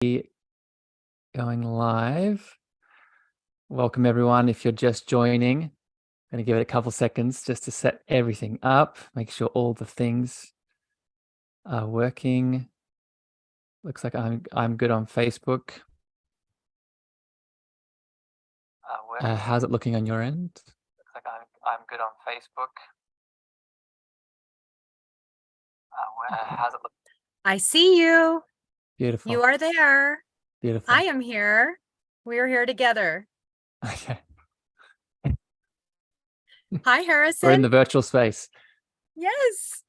Going live. Welcome everyone. If you're just joining, I'm going to give it a couple seconds just to set everything up, make sure all the things are working. Looks like I'm good on Facebook. How's it looking on your end? Looks like I'm good on Facebook. How's it look? I see you. Beautiful. You are there. Beautiful. I am here. We are here together. Okay. Hi, Harrison. We're in the virtual space. Yes.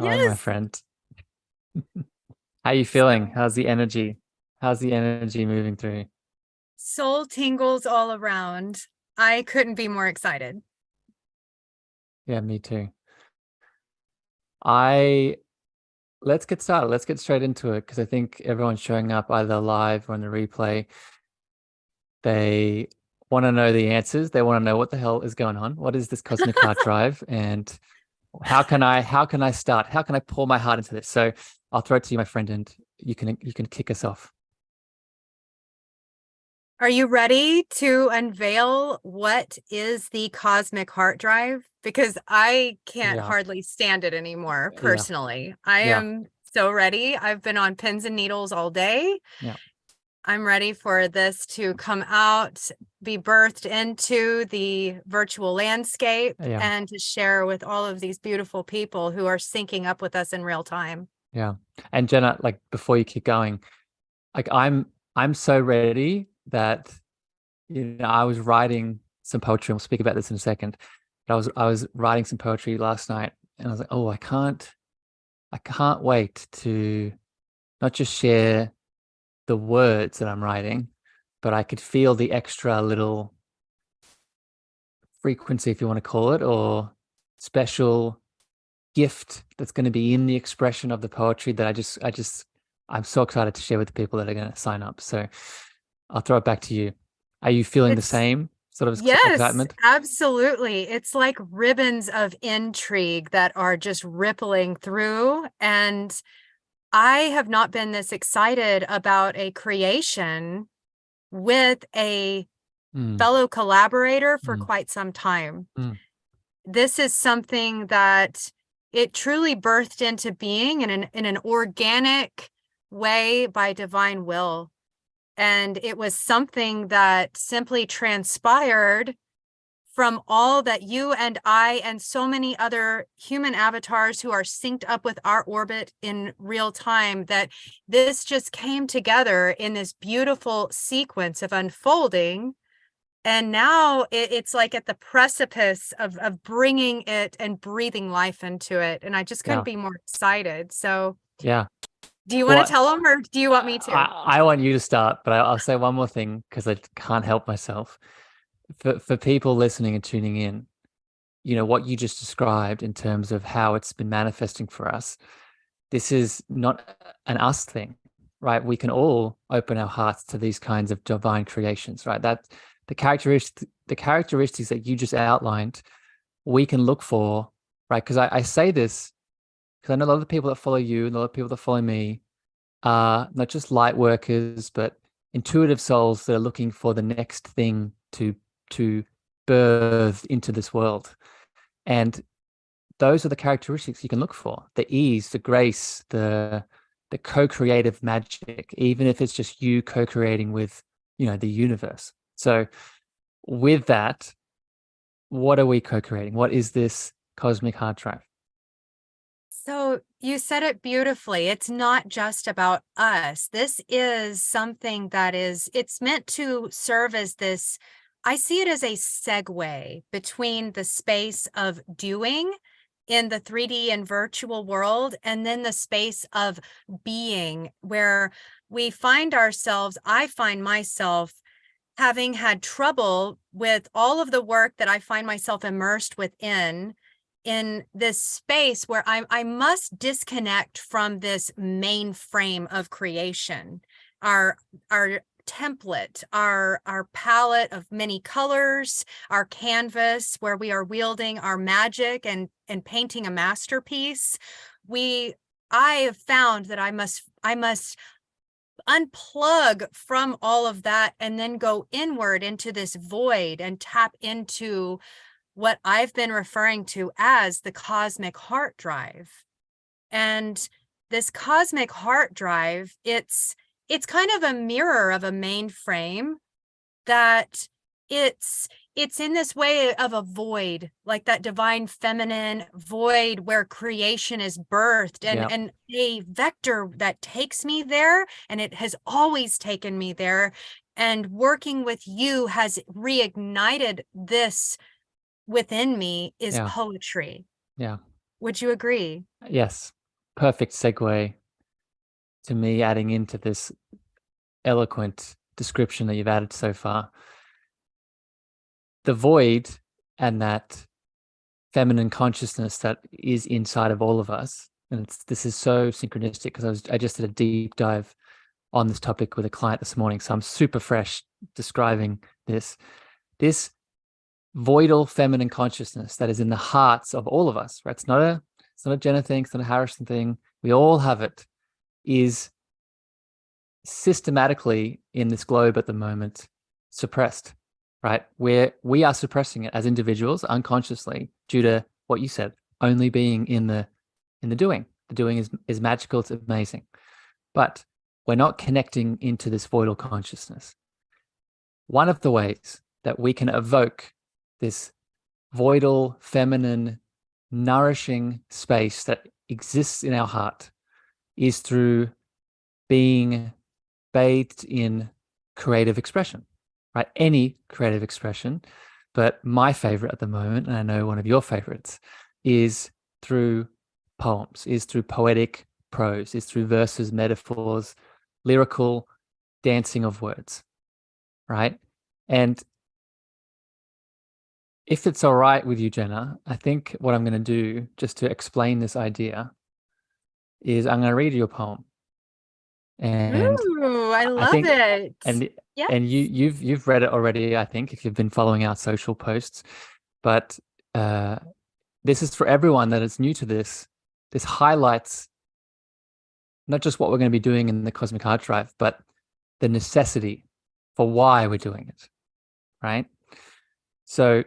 Hi, yes. my friend. How are you feeling? How's the energy? How's the energy moving through? Soul tingles all around. I couldn't be more excited. Yeah, me too. Let's get started. Let's get straight into it because I think everyone's showing up either live or on the replay. They want to know the answers. They want to know what the hell is going on. What is this cosmic heart drive? And how can I start? How can I pour my heart into this? So I'll throw it to you, my friend, and you can kick us off. Are you ready to unveil what is the cosmic heart drive? Because I can't hardly stand it anymore, personally. I am so ready. I've been on pins and needles all day. Yeah. I'm ready for this to come out, be birthed into the virtual landscape, and to share with all of these beautiful people who are syncing up with us in real time. Yeah. And Jenna, like before you keep going, like I'm so ready that I was writing some poetry. We'll speak about this in a second. But I was writing some poetry last night and I was like, oh, I can't wait to not just share the words that I'm writing, but I could feel the extra little frequency, if you want to call it, or special gift that's going to be in the expression of the poetry that I'm so excited to share with the people that are going to sign up. So I'll throw it back to you. Are you feeling the same sort of excitement? Yes, absolutely. It's like ribbons of intrigue that are just rippling through. And I have not been this excited about a creation with a fellow collaborator for quite some time. This is something that it truly birthed into being in an organic way by divine will. And it was something that simply transpired from all that you and I and so many other human avatars who are synced up with our orbit in real time, that this just came together in this beautiful sequence of unfolding. And now it's like at the precipice of bringing it and breathing life into it. And I just couldn't be more excited. So yeah. Do you want to tell them or do you want me to? I want you to start, but I'll say one more thing because I can't help myself. For people listening and tuning in, what you just described in terms of how it's been manifesting for us, this is not an us thing, right? We can all open our hearts to these kinds of divine creations, right? That the characteristics that you just outlined, we can look for, right? Because I say this because I know a lot of the people that follow you and a lot of people that follow me are not just light workers, but intuitive souls that are looking for the next thing to birth into this world. And those are the characteristics you can look for: the ease, the grace, the co-creative magic, even if it's just you co-creating with, the universe. So with that, what are we co-creating? What is this cosmic hard drive? So you said it beautifully. It's not just about us. This is something that it's meant to serve as this. I see it as a segue between the space of doing in the 3D and virtual world, and then the space of being, where we find ourselves, I find myself having had trouble with all of the work that I find myself immersed within in this space where I must disconnect from this main frame of creation, our template, our palette of many colors, our canvas where we are wielding our magic and painting a masterpiece. I have found that I must unplug from all of that and then go inward into this void and tap into what I've been referring to as the cosmic heart drive. And this cosmic heart drive, it's kind of a mirror of a mainframe, that it's in this way of a void, like that divine feminine void where creation is birthed, and a vector that takes me there, and it has always taken me there. And working with you has reignited this within me, is poetry. Yeah. Would you agree? Yes. Perfect segue to me adding into this eloquent description that you've added so far. The void and that feminine consciousness that is inside of all of us. And this is so synchronistic because I just did a deep dive on this topic with a client this morning. So I'm super fresh describing this voidal feminine consciousness that is in the hearts of all of us, right? It's not a Jenna thing, it's not a Harrison thing. We all have it, is systematically in this globe at the moment suppressed, right? Where we are suppressing it as individuals unconsciously due to what you said, only being in the doing. The doing is magical, it's amazing. But we're not connecting into this voidal consciousness. One of the ways that we can evoke this voidal, feminine, nourishing space that exists in our heart is through being bathed in creative expression, right? Any creative expression. But my favorite at the moment, and I know one of your favorites, is through poems, is through poetic prose, is through verses, metaphors, lyrical dancing of words, right? And if it's all right with you, Jenna, I think what I'm going to do just to explain this idea is I'm going to read you a poem. And Ooh, I I love think, it. and Yeah. you've read it already, I think, if you've been following our social posts. But this is for everyone that is new to this. This highlights not just what we're going to be doing in the Cosmic Heart Drive, but the necessity for why we're doing it, right? So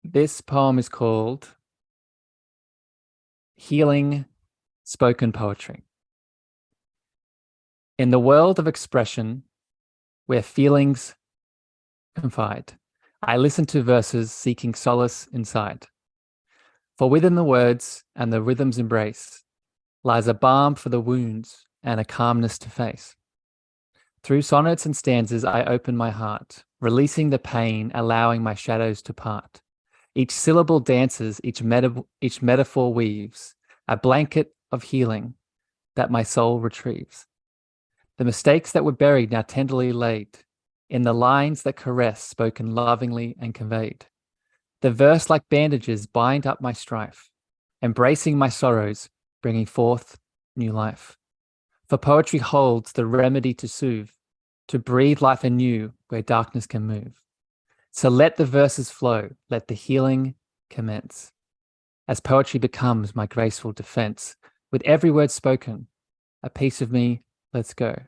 this poem is called Healing Spoken Poetry. In the world of expression, where feelings confide, I listen to verses seeking solace inside. For within the words and the rhythm's embrace lies a balm for the wounds and a calmness to face. Through sonnets and stanzas, I open my heart, releasing the pain, allowing my shadows to part. Each syllable dances, each metaphor weaves, a blanket of healing that my soul retrieves. The mistakes that were buried now tenderly laid, in the lines that caress, spoken lovingly and conveyed. The verse like bandages bind up my strife, embracing my sorrows, bringing forth new life. For poetry holds the remedy to soothe, to breathe life anew where darkness can move. So let the verses flow, let the healing commence. As poetry becomes my graceful defense, with every word spoken, a piece of me lets go,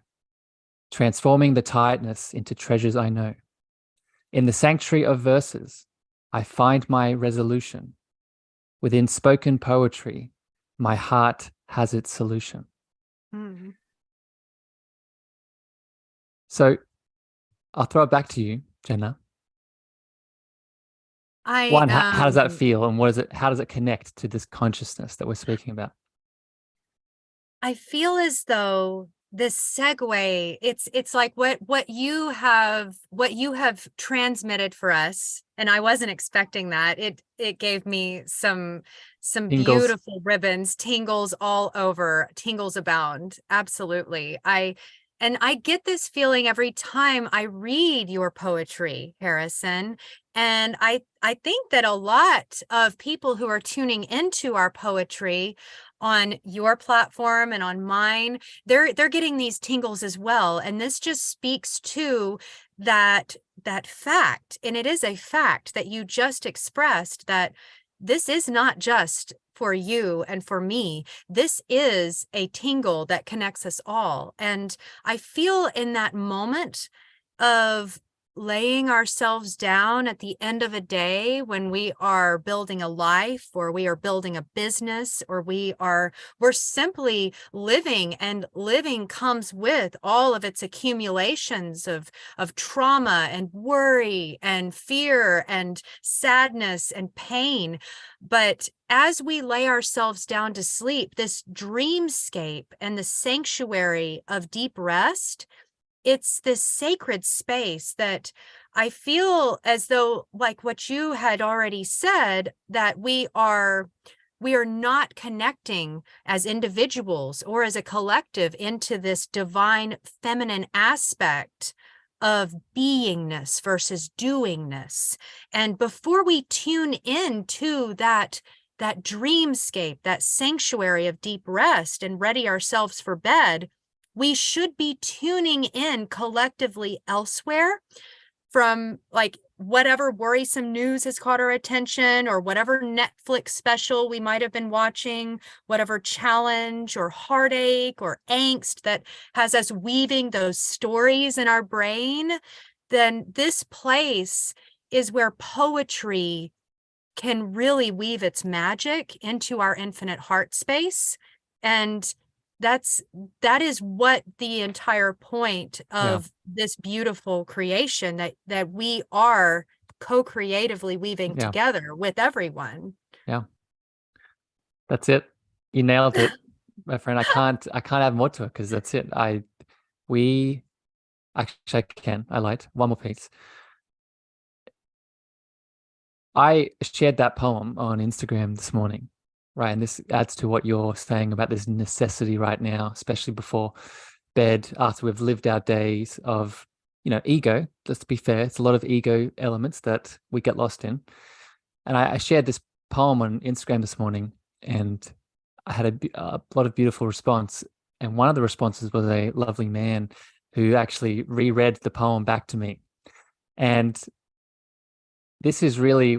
transforming the tiredness into treasures I know. In the sanctuary of verses, I find my resolution. Within spoken poetry, my heart has its solution. Mm. So I'll throw it back to you, Jenna. One, how does that feel, and how does it connect to this consciousness that we're speaking about? I feel as though this segue, it's like what you have transmitted for us, and I wasn't expecting that. It gave me some Tingles. beautiful ribbons, tingles all over, tingles abound. Absolutely. I get this feeling every time I read your poetry, Harrison. And I think that a lot of people who are tuning into our poetry on your platform and on mine, they're getting these tingles as well. And this just speaks to that fact. And it is a fact that you just expressed, that this is not just for you and for me. This is a tingle that connects us all. And I feel in that moment of laying ourselves down at the end of a day when we are building a life, or we are building a business, or we're simply living, and living comes with all of its accumulations of trauma and worry and fear and sadness and pain. But as we lay ourselves down to sleep, this dreamscape and the sanctuary of deep rest, it's this sacred space that I feel as though, like what you had already said, that we are not connecting as individuals or as a collective into this divine feminine aspect of beingness versus doingness. And before we tune in to that dreamscape, that sanctuary of deep rest, and ready ourselves for bed, we should be tuning in collectively elsewhere, from like whatever worrisome news has caught our attention, or whatever Netflix special we might have been watching, whatever challenge or heartache or angst that has us weaving those stories in our brain. Then this place is where poetry can really weave its magic into our infinite heart space. And that is what the entire point of this beautiful creation, that we are co-creatively weaving together with everyone. Yeah. That's it. You nailed it, my friend. I can't add more to it, because that's it. I lied. One more piece. I shared that poem on Instagram this morning. Right. And this adds to what you're saying about this necessity right now, especially before bed, after we've lived our days of, ego. Let's be fair. It's a lot of ego elements that we get lost in. And I shared this poem on Instagram this morning, and I had a lot of beautiful response. And one of the responses was a lovely man who actually reread the poem back to me. And this is really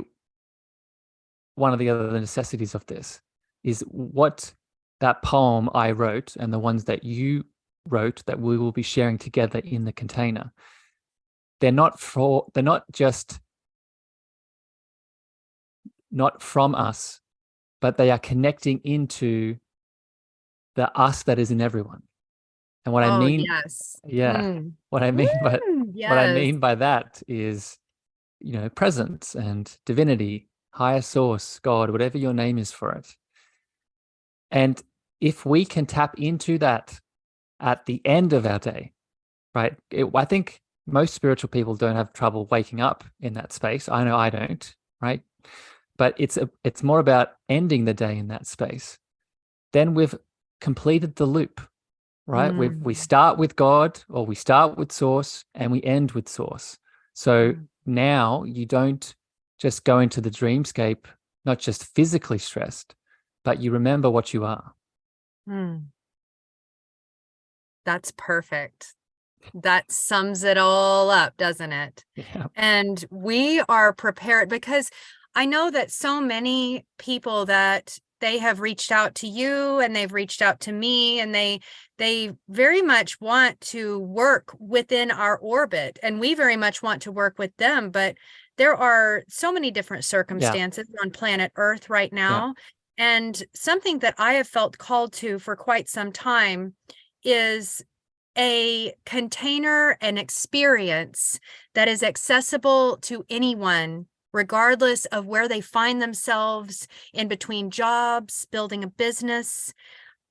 one of the other necessities of this, is what that poem I wrote and the ones that you wrote that we will be sharing together in the container. They're not just not from us, but they are connecting into the us that is in everyone. And what I mean, yes. what I mean Yes. by that is, presence and divinity, higher source, God, whatever your name is for it. And if we can tap into that at the end of our day, right? I think most spiritual people don't have trouble waking up in that space. I know I don't, right? But it's more about ending the day in that space. Then we've completed the loop, right? We start with God, or we start with source, and we end with source. So now you don't just go into the dreamscape, not just physically stressed, but you remember what you are. That's perfect. That sums it all up, doesn't it? Yeah. And we are prepared, because I know that so many people that they have reached out to you, and they've reached out to me, and they very much want to work within our orbit, and we very much want to work with them. But there are so many different circumstances on planet Earth right now. And something that I have felt called to for quite some time is a container, an experience that is accessible to anyone, regardless of where they find themselves in between jobs, building a business,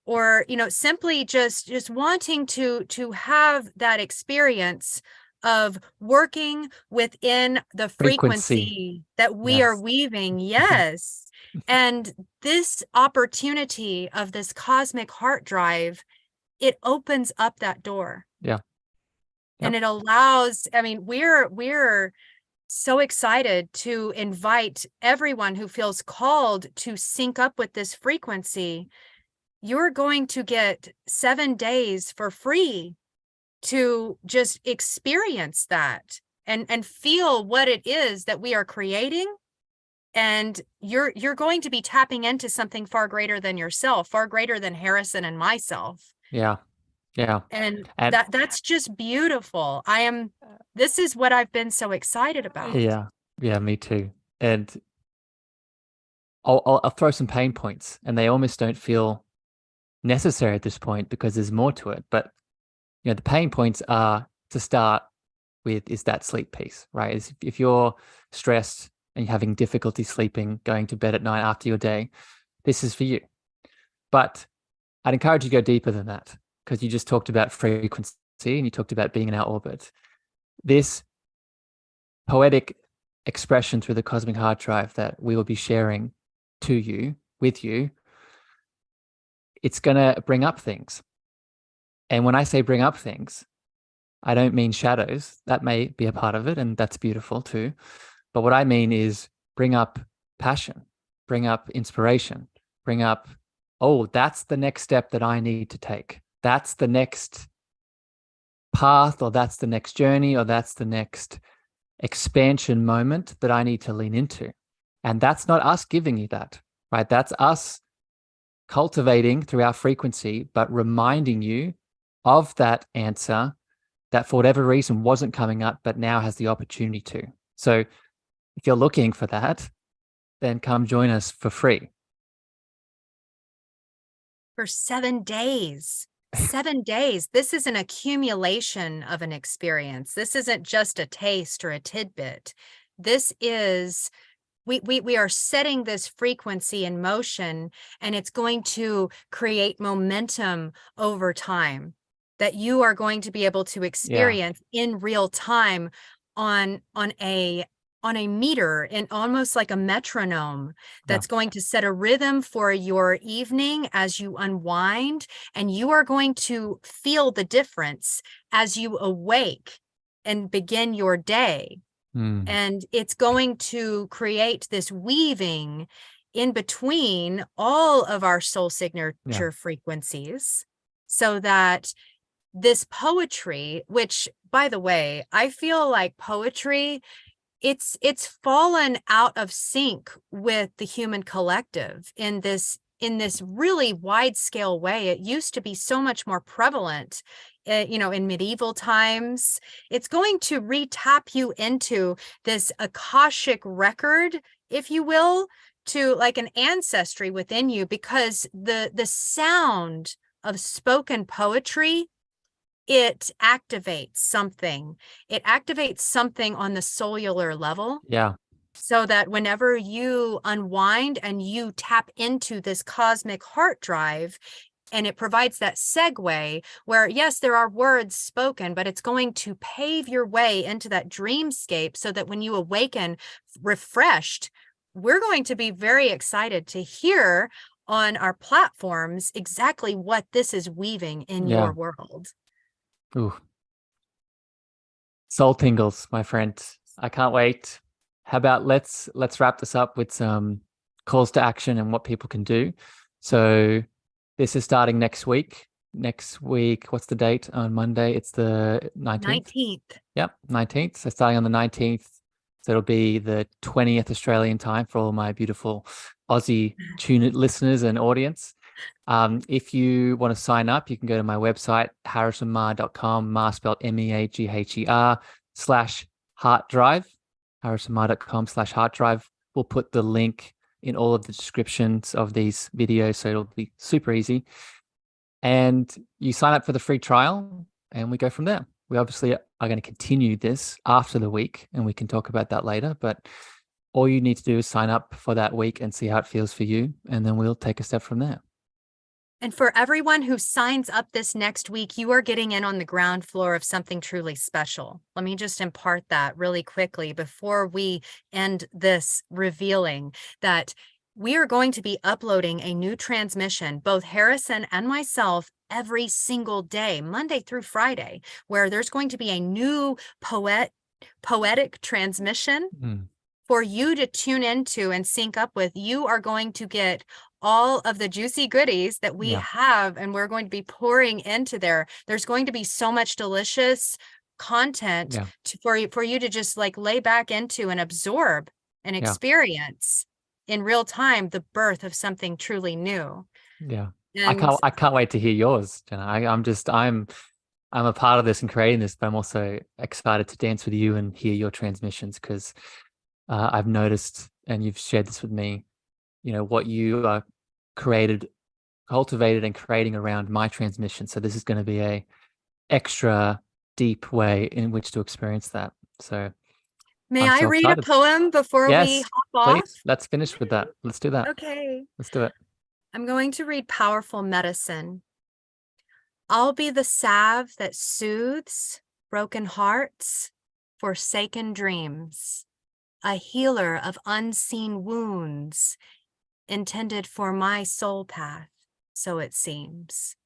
or, simply just wanting to have that experience of working within the frequency that we are weaving. Yes. And this opportunity of this cosmic heart drive, it opens up that door. And it allows, we're so excited to invite everyone who feels called to sync up with this frequency. You're going to get 7 days for free to just experience that and feel what it is that we are creating, And you're going to be tapping into something far greater than yourself, far greater than Harrison and myself. Yeah. Yeah. And And that's just beautiful. This is what I've been so excited about. yeah. Yeah, me too. And I'll throw some pain points, and they almost don't feel necessary at this point because there's more to it. But the pain points are, to start with, is that sleep piece, right? Is if you're stressed and you're having difficulty sleeping, going to bed at night after your day, this is for you. But I'd encourage you to go deeper than that, because you just talked about frequency and you talked about being in our orbit. This poetic expression through the cosmic hard drive that we will be sharing to you, with you, it's going to bring up things. And when I say bring up things, I don't mean shadows. That may be a part of it, and that's beautiful too. But what I mean is bring up passion, bring up inspiration, bring up, oh, that's the next step that I need to take. That's the next path, or that's the next journey, or that's the next expansion moment that I need to lean into. And that's not us giving you that, right? That's us cultivating through our frequency, but reminding you of that answer that for whatever reason wasn't coming up, but now has the opportunity to. So if you're looking for that, then come join us for free. For 7 days. 7 days. This is an accumulation of an experience. This isn't just a taste or a tidbit. This is, we are setting this frequency in motion, and it's going to create momentum over time that you are going to be able to experience in real time on a meter, and almost like a metronome that's going to set a rhythm for your evening as you unwind, and you are going to feel the difference as you awake and begin your day. And it's going to create this weaving in between all of our soul signature frequencies, so that this poetry, which, by the way, I feel like poetry, it's fallen out of sync with the human collective in this really wide scale way. It used to be so much more prevalent, in medieval times. It's going to re-tap you into this Akashic record, if you will, to like an ancestry within you, because the sound of spoken poetry, it activates something. It activates something on the cellular level. Yeah. So that whenever you unwind and you tap into this cosmic heart drive, and it provides that segue where, yes, there are words spoken, but it's going to pave your way into that dreamscape, so that when you awaken refreshed, we're going to be very excited to hear on our platforms exactly what this is weaving in your world. Ooh. Soul tingles, my friend. I can't wait. How about let's wrap this up with some calls to action and what people can do. So this is starting next week. Next week, what's the date on Monday? It's the 19th. 19th. Yep, 19th. So starting on the 19th. So it'll be the 20th Australian time for all my beautiful Aussie tune listeners and audience. If you want to sign up, you can go to my website, harrisonmeagher.com, Meagher spelled MEAGHER /heart drive, harrisonmeagher.com/heart drive. We'll put the link in all of the descriptions of these videos, so it'll be super easy. And you sign up for the free trial, and we go from there. We obviously are going to continue this after the week, and we can talk about that later. But all you need to do is sign up for that week and see how it feels for you, and then we'll take a step from there. And for everyone who signs up this next week, you are getting in on the ground floor of something truly special. Let me just impart that really quickly before we end this, revealing that we are going to be uploading a new transmission, both Harrison and myself, every single day, Monday through Friday, where there's going to be a new poetic transmission for you to tune into and sync up with. You are going to get all of the juicy goodies that we have, and we're going to be pouring into there. There's going to be so much delicious content for you to just like lay back into and absorb. and Yeah. experience in real time the birth of something truly new. Yeah. And I can't wait to hear yours, Jenna. I'm a part of this and creating this, but I'm also excited to dance with you and hear your transmissions because I've noticed, and you've shared this with me, what you cultivated and creating around my transmission. So this is going to be a extra deep way in which to experience that. So may I'm I so read a excited. poem before we Yes, hop off? please. Let's finish with that. Let's do that. Okay. Let's do it. I'm going to read Powerful Medicine. I'll be the salve that soothes broken hearts, forsaken dreams, a healer of unseen wounds intended for my soul path, so it seems.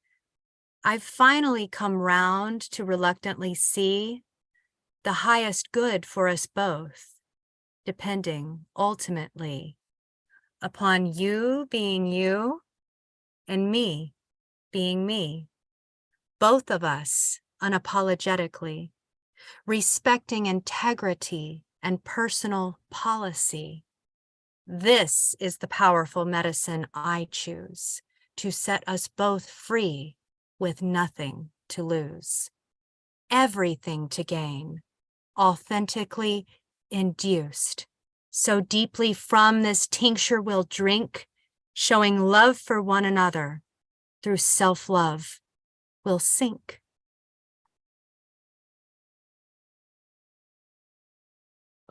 I've finally come round to reluctantly see the highest good for us both, depending ultimately upon you being you and me being me, both of us unapologetically, respecting integrity and personal policy. This is the powerful medicine I choose to set us both free with nothing to lose, everything to gain, authentically induced. So deeply from this tincture we'll drink, showing love for one another through self-love will sink.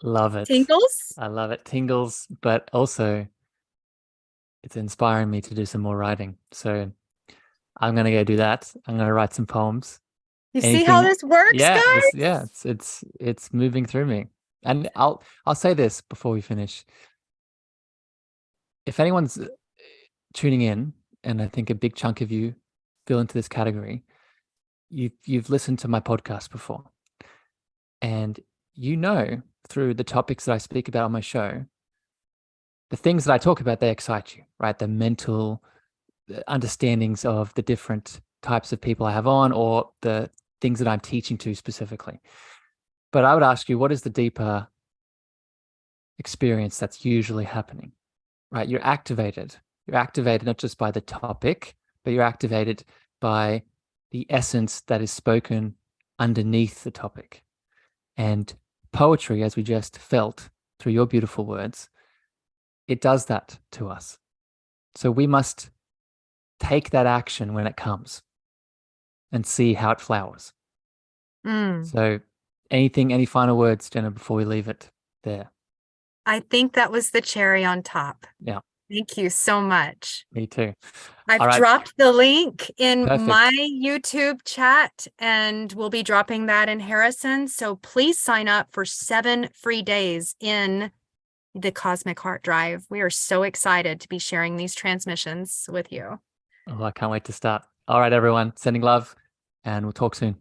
Love it. Tingles? I love it. Tingles, but also it's inspiring me to do some more writing. So I'm gonna go do that. I'm gonna write some poems. You see how Anything? this works, Yeah, guys? it's moving through me. And I'll say this before we finish. If anyone's tuning in, and I think a big chunk of you feel into this category, you've listened to my podcast before, and through the topics that I speak about on my show, the things that I talk about, they excite you, right? The mental understandings of the different types of people I have on, or the things that I'm teaching to specifically. But I would ask you, what is the deeper experience that's usually happening, right? You're activated. You're activated not just by the topic, but you're activated by the essence that is spoken underneath the topic. And poetry, as we just felt through your beautiful words, it does that to us. So we must take that action when it comes and see how it flowers. So any final words, Jenna, before we leave it there? I think that was the cherry on top. Yeah. Thank you so much. Me too. I've All right. dropped the link in Perfect. my YouTube chat, and we'll be dropping that in Harrison. So please sign up for 7 free days in the Cosmic Heart Drive. We are so excited to be sharing these transmissions with you. Oh, I can't wait to start. All right, everyone. Sending love, and we'll talk soon.